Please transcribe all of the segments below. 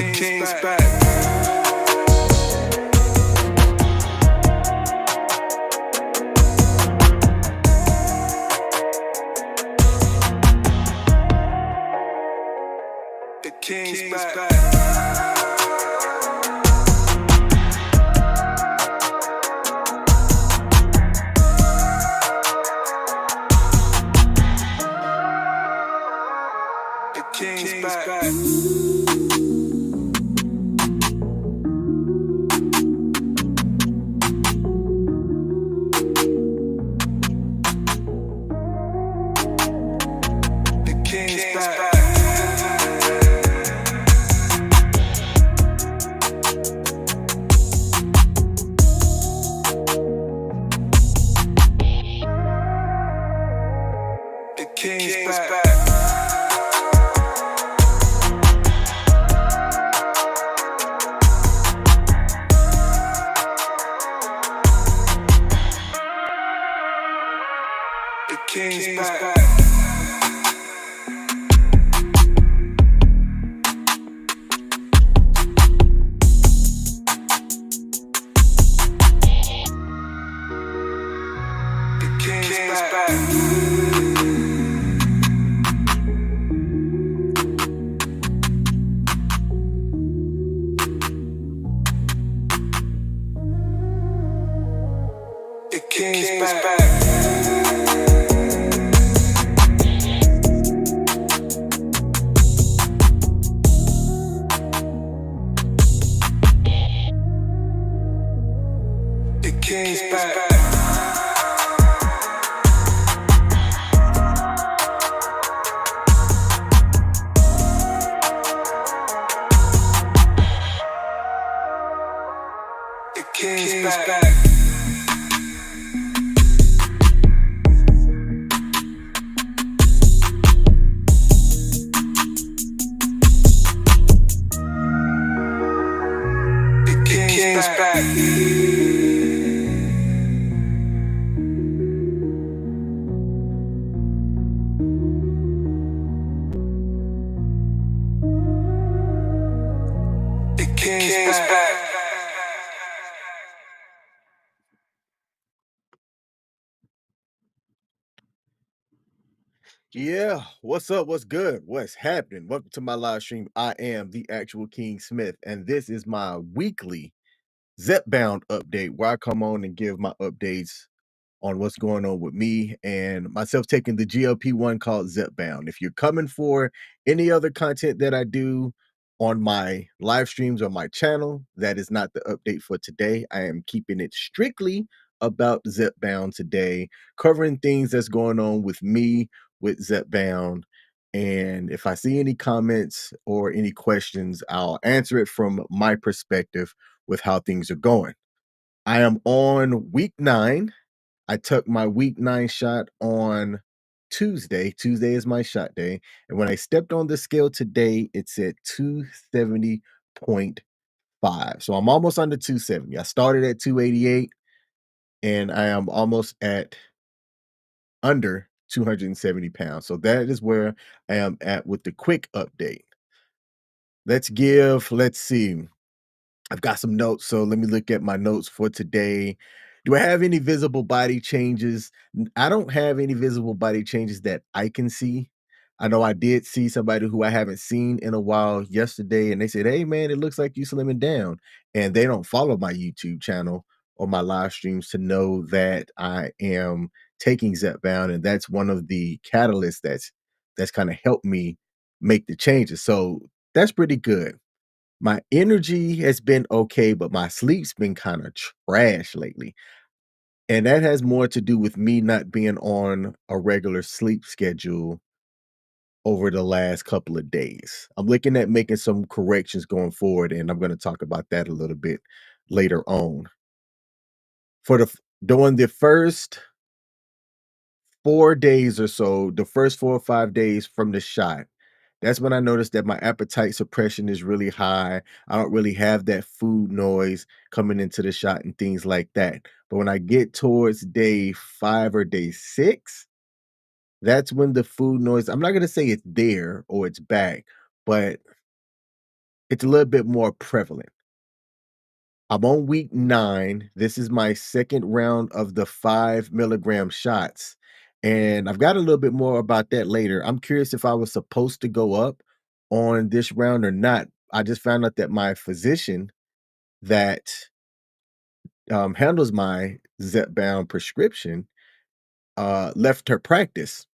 King's back. The King's back. The King's back. The King's back. The King's back. The King's back. The King's back. The King's back. The King's back. The King's back. The King's back. The King's back. Yeah, what's up? What's good? What's happening? Welcome to my live stream. I am the actual King Smith, and this is my weekly Zepbound update where I come on and give my updates on what's going on with me and myself taking the GLP-1 called Zepbound. If you're coming for any other content that I do on my live streams on my channel, that is not the update for today. I am keeping it strictly about Zepbound today, covering things that's going on with me with Zepbound. And if I see any comments or any questions, I'll answer it from my perspective with how things are going. I am on week 9. I took my week 9 shot on Tuesday. Tuesday is my shot day. And when I stepped on the scale today, it said 270.5. So I'm almost under 270. I started at 288 and I am almost at under 270 pounds. So that is where I am at with the quick update. Let's see. I've got some notes, so let me look at my notes for today. Do I have any visible body changes? I don't have any visible body changes that I can see. I know I did see somebody who I haven't seen in a while yesterday, and they said, "Hey, man, it looks like you slimming down." And they don't follow my YouTube channel or my live streams to know that I am taking Zepbound, and that's one of the catalysts that's kind of helped me make the changes. So that's pretty good. My energy has been okay, but my sleep's been kinda trash lately, and that has more to do with me not being on a regular sleep schedule over the last couple of days. I'm looking at making some corrections going forward, and I'm gonna talk about that a little bit later on. For the f During the first 4 days or so, the first 4 or 5 days from the shot, that's when I noticed that my appetite suppression is really high. I don't really have that food noise coming into the shot and things like that. But when I get towards day 5 or day 6, that's when the food noise, I'm not gonna say it's there or it's back, but it's a little bit more prevalent. I'm on week 9. This is my second round of the 5 milligram shots. And I've got a little bit more about that later. I'm curious if I was supposed to go up on this round or not. I just found out that my physician that handles my Zepbound prescription left her practice.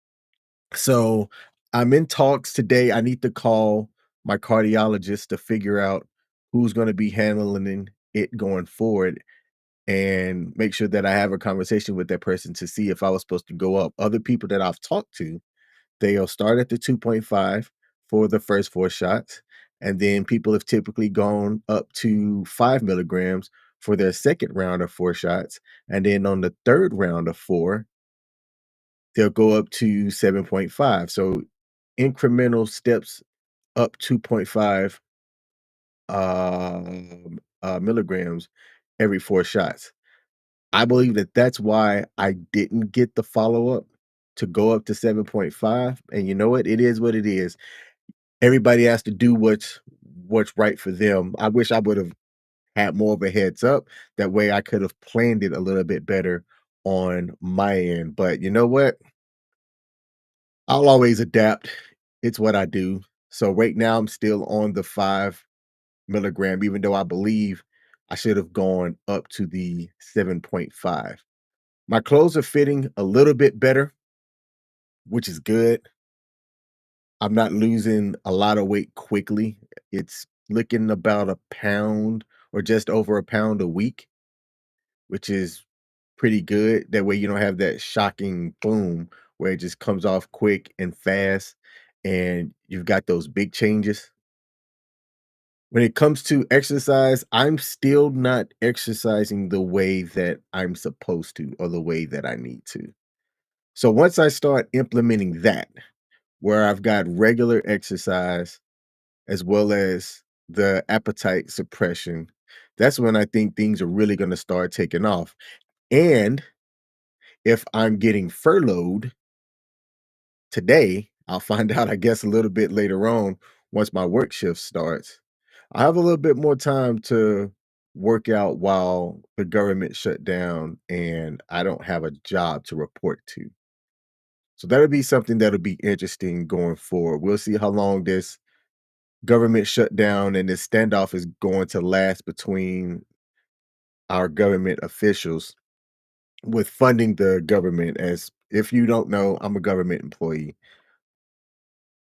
So I'm in talks today. I need to call my cardiologist to figure out who's going to be handling it going forward and make sure that I have a conversation with that person to see if I was supposed to go up. Other people that I've talked to, they'll start at the 2.5 for the first 4 shots. And then people have typically gone up to 5 milligrams for their second round of 4 shots. And then on the third round of 4, they'll go up to 7.5. So incremental steps up 2.5 milligrams every 4 shots. I believe that that's why I didn't get the follow-up to go up to 7.5, and you know what? It is what it is. Everybody has to do what's right for them. I wish I would've had more of a heads up, that way I could have planned it a little bit better on my end, but you know what? I'll always adapt. It's what I do. So right now, I'm still on the 5 milligram, even though I believe I should have gone up to the 7.5. My clothes are fitting a little bit better, which is good. I'm not losing a lot of weight quickly. It's looking about a pound or just over a pound a week, which is pretty good. That way you don't have that shocking boom where it just comes off quick and fast and you've got those big changes. When it comes to exercise, I'm still not exercising the way that I'm supposed to or the way that I need to. So once I start implementing that, where I've got regular exercise as well as the appetite suppression, that's when I think things are really going to start taking off. And if I'm getting furloughed today, I'll find out, I guess, a little bit later on once my work shift starts. I have a little bit more time to work out while the government shut down and I don't have a job to report to. So that'll be something that'll be interesting going forward. We'll see how long this government shutdown and this standoff is going to last between our government officials with funding the government. As if you don't know, I'm a government employee.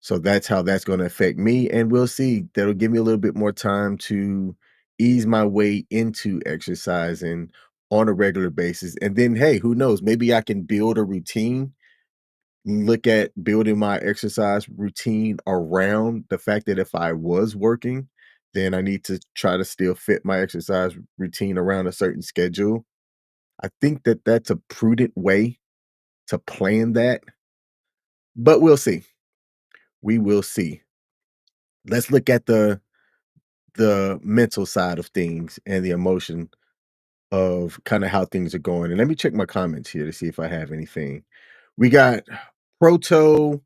So that's how that's going to affect me. And we'll see. That'll give me a little bit more time to ease my way into exercising on a regular basis. And then, hey, who knows? Maybe I can build a routine, look at building my exercise routine around the fact that if I was working, then I need to try to still fit my exercise routine around a certain schedule. I think that that's a prudent way to plan that, but we'll see. We will see. Let's look at the mental side of things and the emotion of kind of how things are going. And let me check my comments here to see if I have anything. We got Proto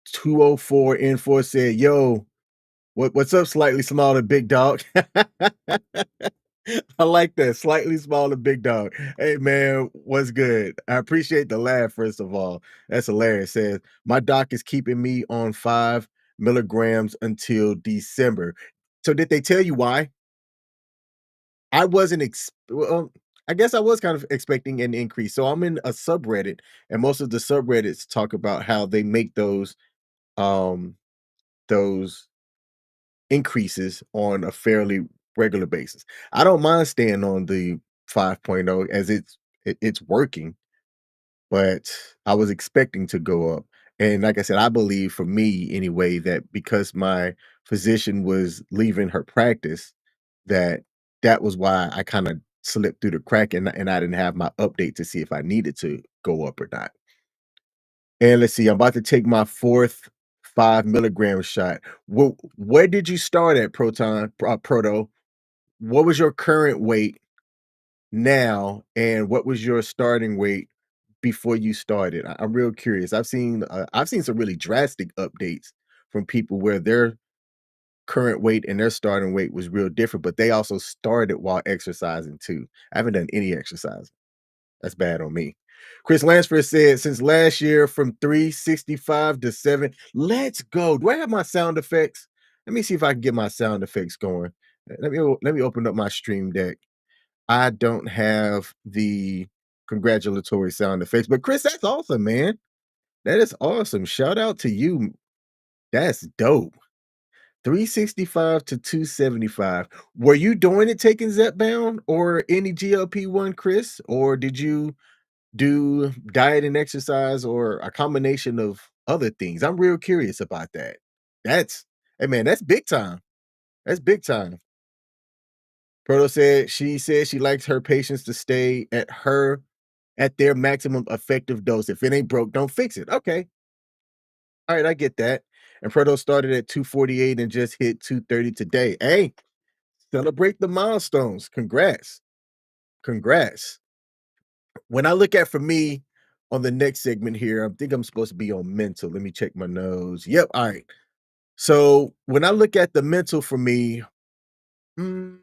204 N4 said, "Yo, what's up, slightly smaller big dog?" I like that. Slightly smaller big dog. Hey man, what's good? I appreciate the laugh, first of all. That's hilarious. Says my doc is keeping me on 5 milligrams until December. So did they tell you why? I wasn't well, I guess I was kind of expecting an increase. So I'm in a subreddit, and most of the subreddits talk about how they make um those increases on a fairly regular basis. I don't mind staying on the 5.0 as it's working, but I was expecting to go up. And like I said, I believe for me anyway that because my physician was leaving her practice, that that was why I kind of slipped through the crack and I didn't have my update to see if I needed to go up or not. And let's see, I'm about to take my fourth 5 milligram shot. Where did you start at, Proto? What was your current weight now, and what was your starting weight before you started? I'm real curious. I've seen some really drastic updates from people where their current weight and their starting weight was real different, but they also started while exercising too. I haven't done any exercise. That's bad on me. Chris Lansford said, since last year from 365 to 7. Let's go. Do I have my sound effects? Let me see if I can get my sound effects going. Let me open up my stream deck. I don't have the congratulatory sound effects, but Chris, that's awesome, man. That is awesome. Shout out to you. That's dope. 365 to 275. Were you doing it taking Zepbound or any GLP-1, Chris? Or did you do diet and exercise or a combination of other things? I'm real curious about that. That's Hey man, that's big time. That's big time. Proto said she likes her patients to stay at their maximum effective dose. If it ain't broke, don't fix it. Okay. All right, I get that. And Proto started at 248 and just hit 230 today. Hey, celebrate the milestones. Congrats. Congrats. When I look at for me on the next segment here, I think I'm supposed to be on mental. Let me check my nose. Yep. All right. So when I look at the mental for me, mm,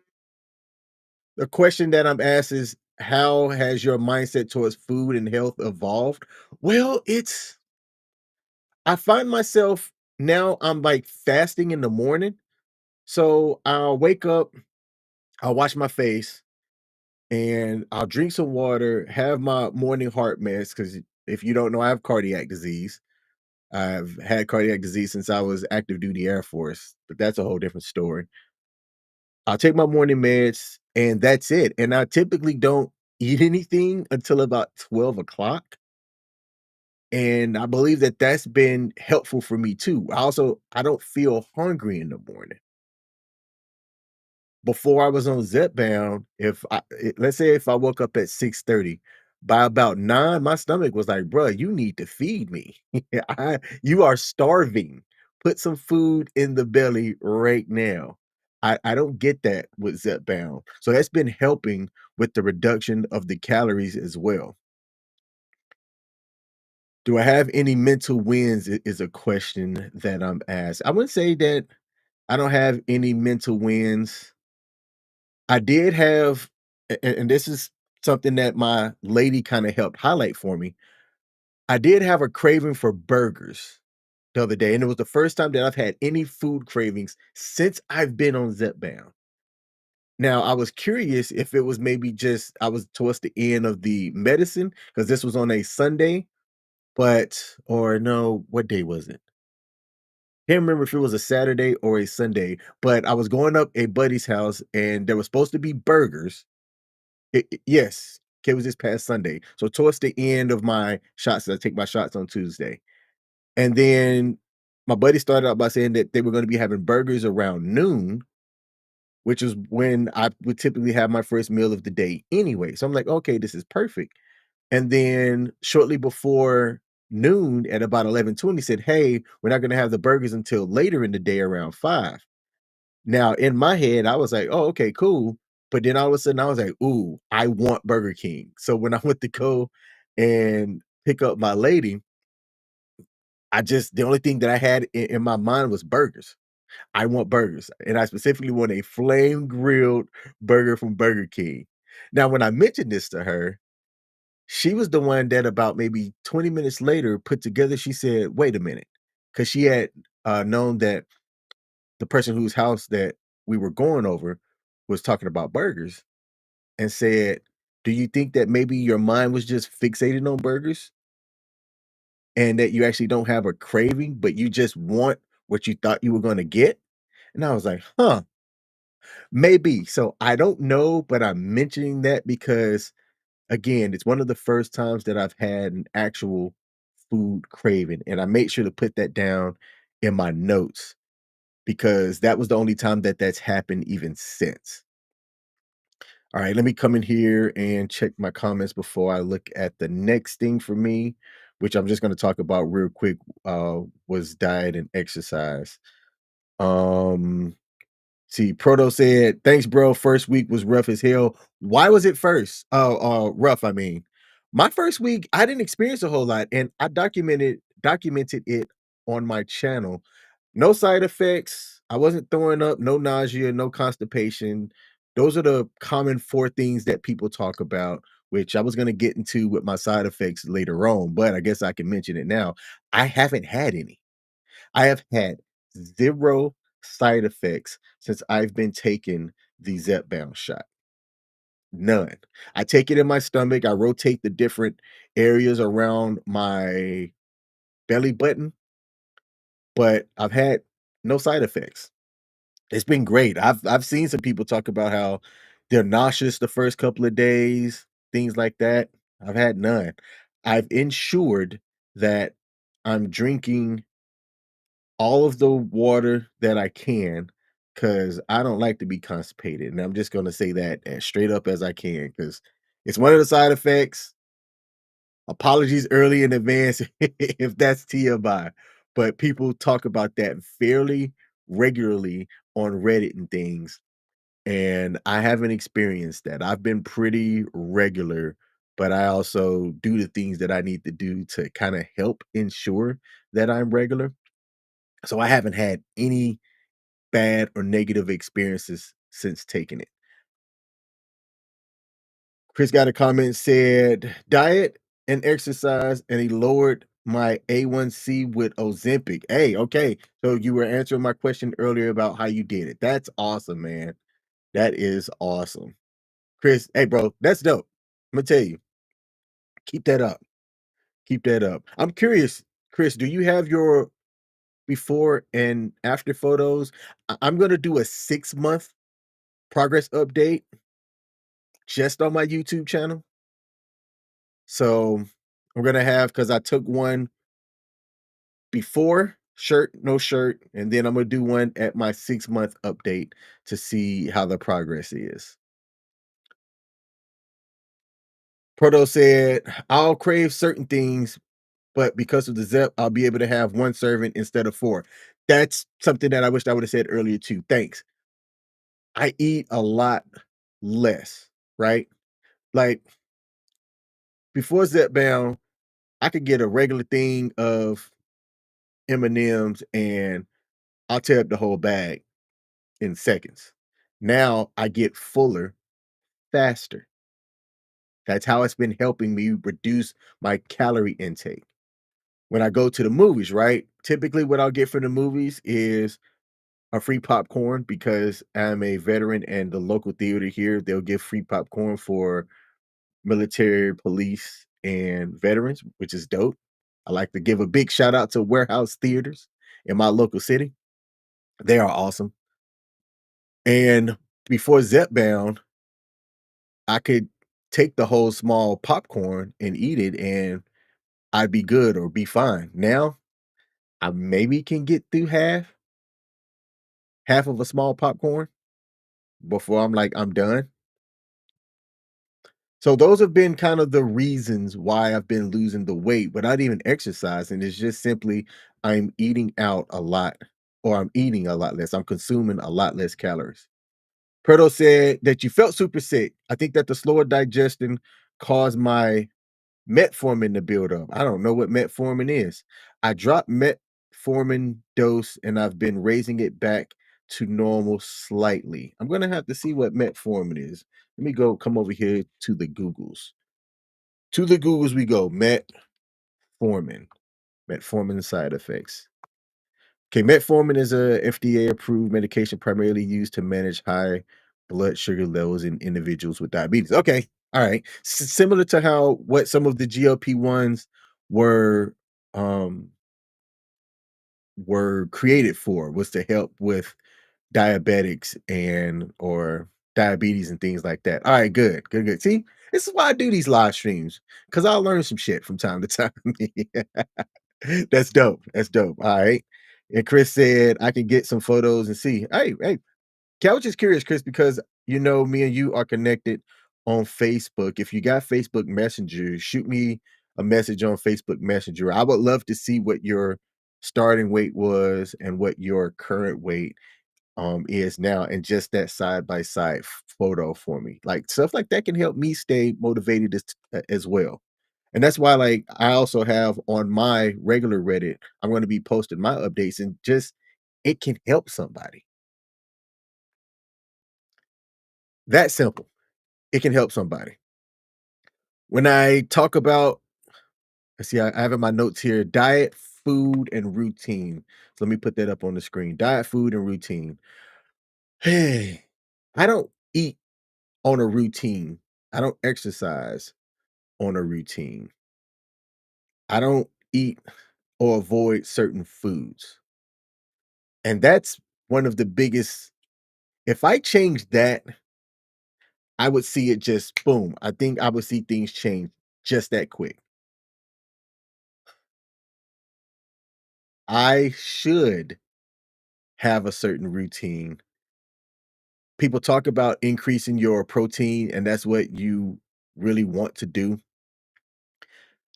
the question that I'm asked is, how has your mindset towards food and health evolved? Well, I find myself now I'm like fasting in the morning. So I'll wake up, I'll wash my face, and I'll drink some water, have my morning heart meds. Because if you don't know, I have cardiac disease. I've had cardiac disease since I was active duty Air Force, but that's a whole different story. I'll take my morning meds, and that's it. And I typically don't eat anything until about 12 o'clock. And I believe that that's been helpful for me too. I don't feel hungry in the morning. Before I was on Zepbound, let's say if I woke up at 6:30, by about 9, my stomach was like, "Bruh, you need to feed me. You are starving. Put some food in the belly right now." I don't get that with Zepbound. So that's been helping with the reduction of the calories as well. Do I have any mental wins is a question that I'm asked. I would say that I don't have any mental wins. I did have and this is something that my lady kinda helped highlight for me. I did have a craving for burgers the other day, and it was the first time that I've had any food cravings since I've been on Zepbound. Now, I was curious if it was maybe just I was towards the end of the medicine because this was on a Sunday, but or no, what day was it? Can't remember if it was a Saturday or a Sunday, but I was going up a buddy's house, and there was supposed to be burgers. Yes, it was this past Sunday. So towards the end of my shots, I take my shots on Tuesday. And then my buddy started out by saying that they were gonna be having burgers around noon, which is when I would typically have my first meal of the day anyway. So I'm like, "Okay, this is perfect." And then shortly before noon at about 11:20 said, "Hey, we're not gonna have the burgers until later in the day around 5." Now, in my head, I was like, "Oh, okay, cool." But then all of a sudden I was like, "Ooh, I want Burger King." So when I went to go and pick up my lady, the only thing that I had in my mind was burgers. I want burgers, and I specifically want a flame grilled burger from Burger King. Now, when I mentioned this to her, she was the one that about maybe 20 minutes later put together, she said, "Wait a minute," because she had, known that the person whose house that we were going over was talking about burgers and said, "Do you think that maybe your mind was just fixated on burgers and that you actually don't have a craving, but you just want what you thought you were gonna get?" And I was like, "Huh, maybe." So I don't know, but I'm mentioning that because, again, it's one of the first times that I've had an actual food craving, and I made sure to put that down in my notes because that was the only time that that's happened even since. All right, let me come in here and check my comments before I look at the next thing for me, which I'm just going to talk about real quick, was diet and exercise. Um, See, Proto said, "Thanks, bro. First week was rough as hell." Why was it first? Rough, I mean. My first week, I didn't experience a whole lot, and I documented it on my channel. No side effects. I wasn't throwing up, no nausea, no constipation. Those are the common 4 things that people talk about, which I was gonna get into with my side effects later on, but I guess I can mention it now. I haven't had any. I have had 0 side effects since I've been taking the Zepbound shot. None. I take it in my stomach, I rotate the different areas around my belly button, but I've had no side effects. It's been great. I've seen some people talk about how they're nauseous the first couple of days, things like that. I've had none. I've ensured that I'm drinking all of the water that I can because I don't like to be constipated. And I'm just going to say that as straight up as I can because it's one of the side effects. Apologies early in advance if that's TMI, but people talk about that fairly regularly on Reddit and things. And I haven't experienced that. I've been pretty regular, but I also do the things that I need to do to kind of help ensure that I'm regular. So I haven't had any bad or negative experiences since taking it. Chris got a comment said, diet and exercise, and he lowered my A1C with Ozempic. Hey, okay. So you were answering my question earlier about how you did it. That's awesome, man. That is awesome. Chris, hey, bro, that's dope. I'm gonna tell you, keep that up. Keep that up. I'm curious, Chris, do you have your before and after photos? I'm gonna do a 6-month progress update just on my YouTube channel. So we're gonna have because I took one before shirt, no shirt, and then I'm gonna do one at my 6-month update to see how the progress is. Proto said, I'll crave certain things, but because of the Zep, I'll be able to have 1 serving instead of 4. That's something that I wished I would have said earlier too. Thanks. I eat a lot less, right? Like before Zepbound, I could get a regular thing of M&Ms and I'll tear up the whole bag in seconds. Now I get fuller faster. That's how it's been helping me reduce my calorie intake. When I go to the movies, right? Typically, what I'll get from the movies is a free popcorn because I'm a veteran and the local theater here, they'll give free popcorn for military, police, and veterans, which is dope. I like to give a big shout out to Warehouse Theaters in my local city. They are awesome. And before Zepbound, I could take the whole small popcorn and eat it and I'd be good or be fine. Now, I maybe can get through half of a small popcorn before I'm like, I'm done. So those have been kind of the reasons why I've been losing the weight without even exercising. It's just simply I'm eating out a lot or I'm eating a lot less. I'm consuming a lot less calories. Preto said that you felt super sick. I think that the slower digestion caused my metformin to build up. I don't know what metformin is. I dropped metformin dose and I've been raising it back to normal slightly. I'm gonna have to see what metformin is. Let me go come over here to the Googles. To the Googles we go. Metformin. Metformin side effects. Okay, metformin is a FDA approved medication primarily used to manage high blood sugar levels in individuals with diabetes. Okay, all right. Similar to how what some of the GLP-1s were um were created for was to help with diabetics and or diabetes and things like that. All right, good, good, good. See, this is why I do these live streams because I'll learn some shit from time to time. That's dope. That's dope. All right. And Chris said I can get some photos and see. Hey, hey. Okay, I was just curious, Chris, because you know me and you are connected on Facebook. If you got Facebook Messenger, shoot me a message on Facebook Messenger. I would love to see what your starting weight was and what your current weight is now, and just that side by side photo for me. Like stuff like that can help me stay motivated as well. And that's why, like, I also have on my regular Reddit, I'm going to be posting my updates and just it can help somebody. That simple. It can help somebody. When I talk about, let's see, I have in my notes here diet, food, and routine. So let me put that up on the screen. Diet, food, and routine. Hey, I don't eat on a routine. I don't exercise on a routine. I don't eat or avoid certain foods. And that's one of the biggest. If I change that, I would see it just boom. I think I would see things change just that quick. I should have a certain routine. People talk about increasing your protein, and that's what you really want to do.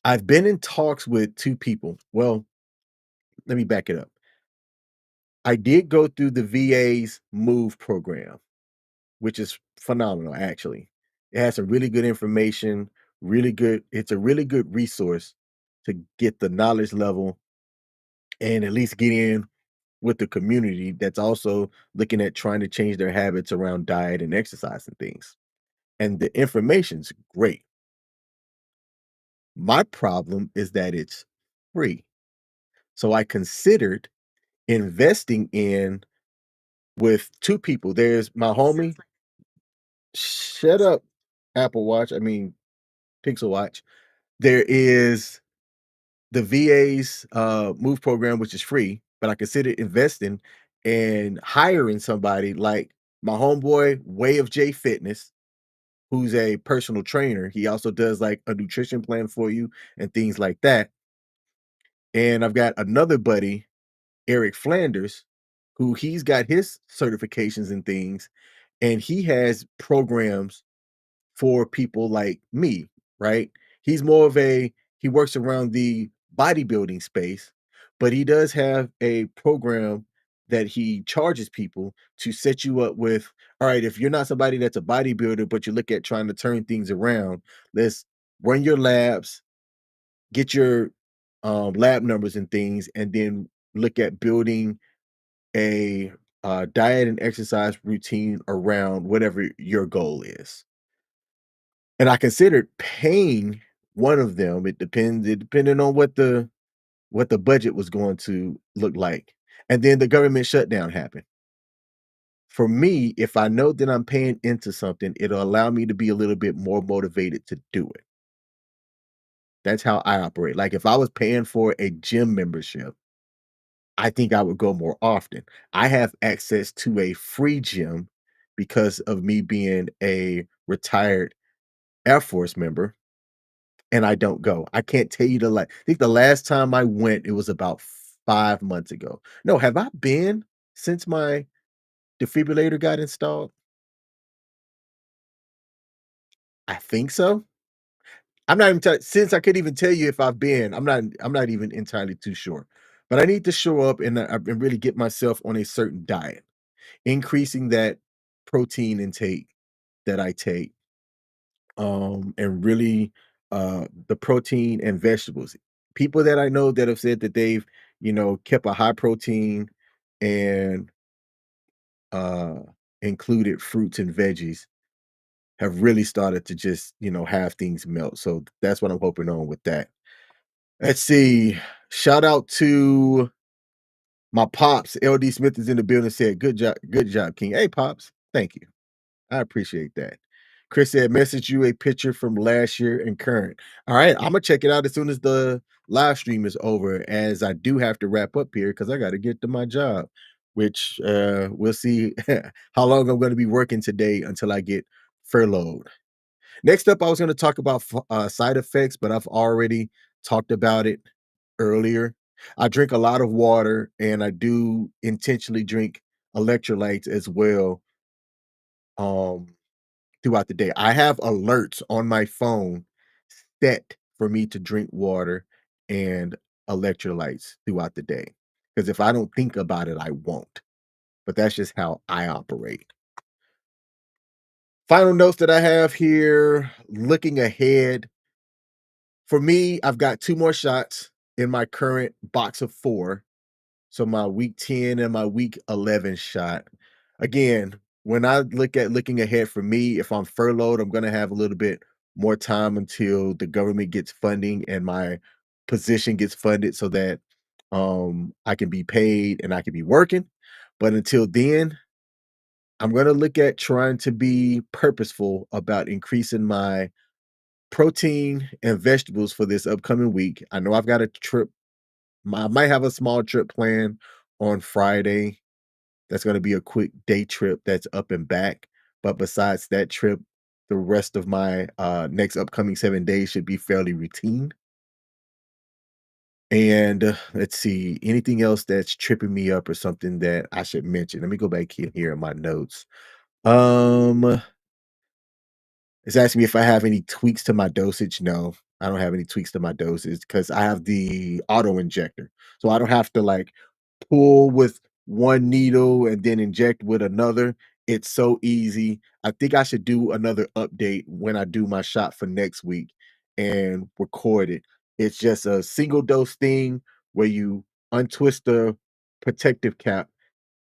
I've been in talks with 2 people. Well, let me back it up. I did go through the VA's MOVE program, which is phenomenal, actually. It has some really good information, really good it's a really good resource to get the knowledge level and at least get in with the community that's also looking at trying to change their habits around diet and exercise and things. And the information's great. My problem is that it's free. So I considered investing in with 2 people. There's my homie. Shut up, Apple Watch. I mean, Pixel Watch. There is the VA's Move program, which is free, but I considered investing and hiring somebody like my homeboy, Way of J Fitness, who's a personal trainer. He also does like a nutrition plan for you and things like that. And I've got another buddy, Eric Flanders, who he's got his certifications and things, and he has programs for people like me, right? He's more of a he works around the bodybuilding space, but he does have a program that he charges people to set you up with, all right, if you're not somebody that's a bodybuilder, but you look at trying to turn things around, let's run your labs, get your lab numbers and things, and then look at building a diet and exercise routine around whatever your goal is. And I considered paying one of them. It depended on what the budget was going to look like. And then the government shutdown happened. For me, if I know that I'm paying into something, it'll allow me to be a little bit more motivated to do it. That's how I operate. Like if I was paying for a gym membership, I think I would go more often. I have access to a free gym because of me being a retired Air Force member, and I don't go. I can't tell you I think the last time I went, it was about 5 months ago. No, have I been since my defibrillator got installed? I think so. I'm not even since I could even tell you if I've been, I'm not even entirely too sure. But I need to show up and really get myself on a certain diet, increasing that protein intake that I take, and really the protein and vegetables. People that I know that have said that they've, kept a high protein and uh included fruits and veggies have really started to just, have things melt. So that's what I'm hoping on with that. Let's see. Shout out to my pops. LD Smith is in the building, said, good job, King. Hey, pops. Thank you. I appreciate that. Chris said, message you a picture from last year and current. All right, I'm gonna check it out as soon as the live stream is over, as I do have to wrap up here because I got to get to my job, which we'll see how long I'm going to be working today until I get furloughed. Next up, I was going to talk about side effects, but I've already talked about it earlier. I drink a lot of water, and I do intentionally drink electrolytes as well. Um, Throughout the day. I have alerts on my phone set for me to drink water and electrolytes throughout the day. Because if I don't think about it, I won't. But that's just how I operate. Final notes that I have here, looking ahead. For me, I've got 2 more shots in my current box of 4. So my week 10 and my week 11 shot. Again, when I look at looking ahead for me, if I'm furloughed, I'm gonna have a little bit more time until the government gets funding and my position gets funded so that I can be paid and I can be working. But until then, I'm gonna look at trying to be purposeful about increasing my protein and vegetables for this upcoming week. I know I've got a trip. I might have a small trip planned on Friday. That's gonna be a quick day trip that's up and back. But besides that trip, the rest of my next upcoming 7 days should be fairly routine. And let's see, anything else that's tripping me up or something that I should mention. Let me go back here in my notes. Um, It's asking me if I have any tweaks to my dosage. No, I don't have any tweaks to my dosage because I have the auto injector. So I don't have to like pull with one needle and then inject with another. It's so easy. I think I should do another update when I do my shot for next week and record it. It's just a single dose thing where you untwist the protective cap,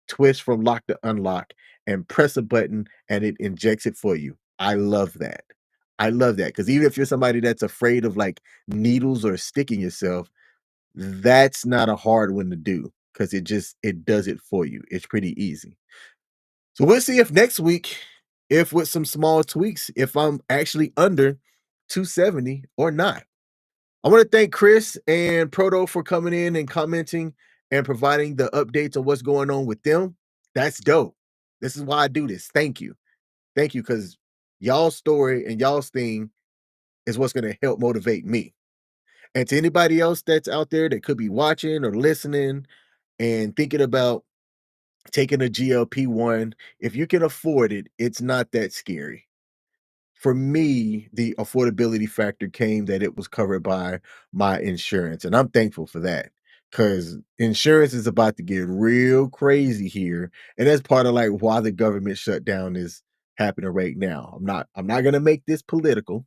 twist from lock to unlock, and press a button, and it injects it for you. I love that. I love that because even if you're somebody that's afraid of like needles or sticking yourself, that's not a hard one to do because it does it for you. It's pretty easy. So we'll see if next week, if with some small tweaks, if I'm actually under 270 or not. I want to thank Chris and Proto for coming in and commenting and providing the updates on what's going on with them. That's dope. This is why I do this. Thank you. Thank you because y'all's story and y'all's thing is what's going to help motivate me. And to anybody else that's out there that could be watching or listening and thinking about taking a GLP-1, if you can afford it, it's not that scary. For me, the affordability factor came that it was covered by my insurance, and I'm thankful for that because insurance is about to get real crazy here, and that's part of like why the government shutdown is happening right now. I'm not gonna make this political,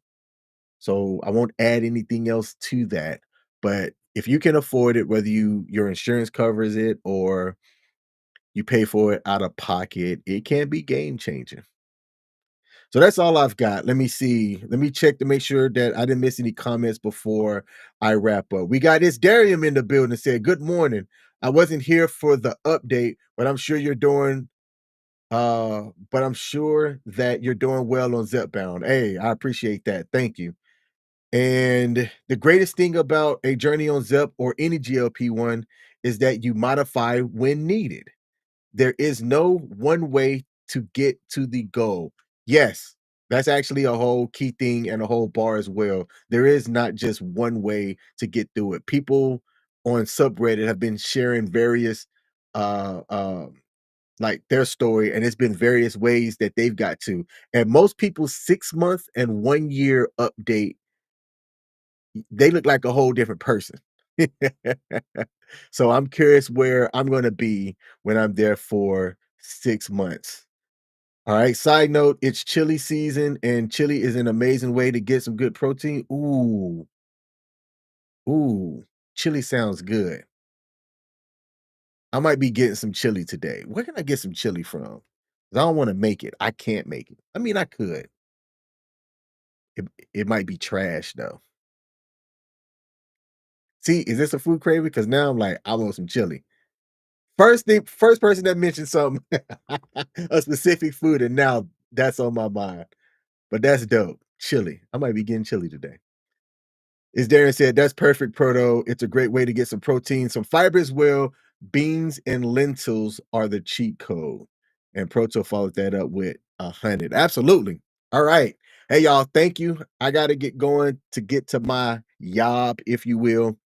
so I won't add anything else to that. But if you can afford it, whether your insurance covers it or you pay for it out of pocket, it can be game changing. So that's all I've got. Let me see. Let me check to make sure that I didn't miss any comments before I wrap up. We got this Darium in the building said, "Good morning. I wasn't here for the update, but I'm sure you're doing but I'm sure that you're doing well on Zepbound." Hey, I appreciate that. Thank you. And the greatest thing about a journey on Zep or any GLP-1 is that you modify when needed. There is no one way to get to the goal. Yes, that's actually a whole key thing and a whole bar as well. There is not just one way to get through it. People on subreddit have been sharing various like their story, and it's been various ways that they've got to. And most people's 6 month and 1 year update, they look like a whole different person. So I'm curious where I'm gonna be when I'm there for 6 months. All right, side note, it's chili season, and chili is an amazing way to get some good protein. Ooh, chili sounds good. I might be getting some chili today. Where can I get some chili from? 'Cause I don't wanna make it. I can't make it. I mean, I could. It might be trash, though. See, is this a food craving? Because now I'm like, I want some chili. First person that mentioned something, a specific food, and now that's on my mind. But that's dope. Chili. I might be getting chili today. As Darren said, that's perfect, Proto. It's a great way to get some protein, some fiber as well. Beans and lentils are the cheat code. And Proto followed that up with 100. Absolutely. All right. Hey, y'all. Thank you. I got to get going to get to my job, if you will.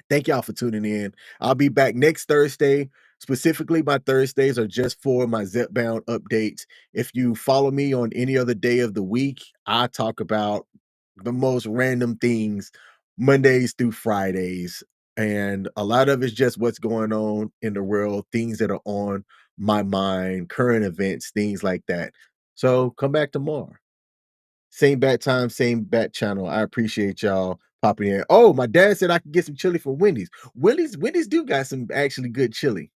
Thank y'all for tuning in. I'll be back next Thursday. Specifically, my Thursdays are just for my Zepbound updates. If you follow me on any other day of the week, I talk about the most random things Mondays through Fridays. And a lot of it's just what's going on in the world, things that are on my mind, current events, things like that. So come back tomorrow. Same bat time, same bat channel. I appreciate y'all popping in. Oh, my dad said I could get some chili from Wendy's. Wendy's do got some actually good chili.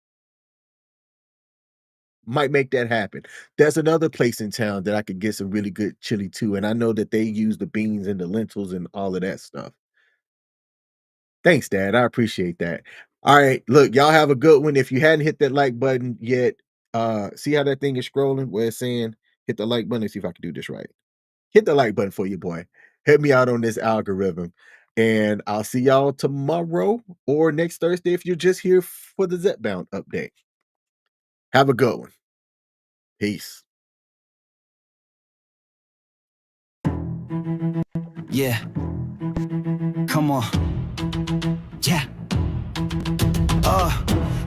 might make that happen. There's another place in town that I could get some really good chili too, and I know that they use the beans and the lentils and all of that stuff. Thanks, Dad. I appreciate that. All right, look, y'all have a good one. If you hadn't hit that like button yet, see how that thing is scrolling where it's saying hit the like button. Let's see if I can do this right. Hit the like button for you, boy. Help me out on this algorithm. And I'll see y'all tomorrow or next Thursday if you're just here for the Zepbound update. Have a good one. Peace. Yeah, come on. Yeah.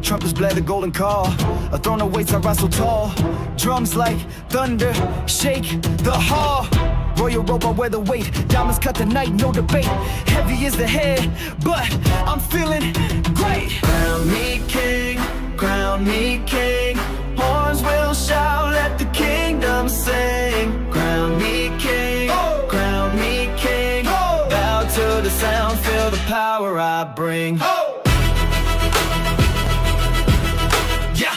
Trumpets blare the golden call. A throne of weights I rise so tall. Drums like thunder, shake the hall. Royal robe, I wear the weight. Diamonds cut the night, no debate. Heavy is the head, but I'm feeling great. Crown me king, crown me king. Horns will shout, let the kingdom sing. Crown me king, crown me king. Bow to the sound, feel the power I bring. Yeah.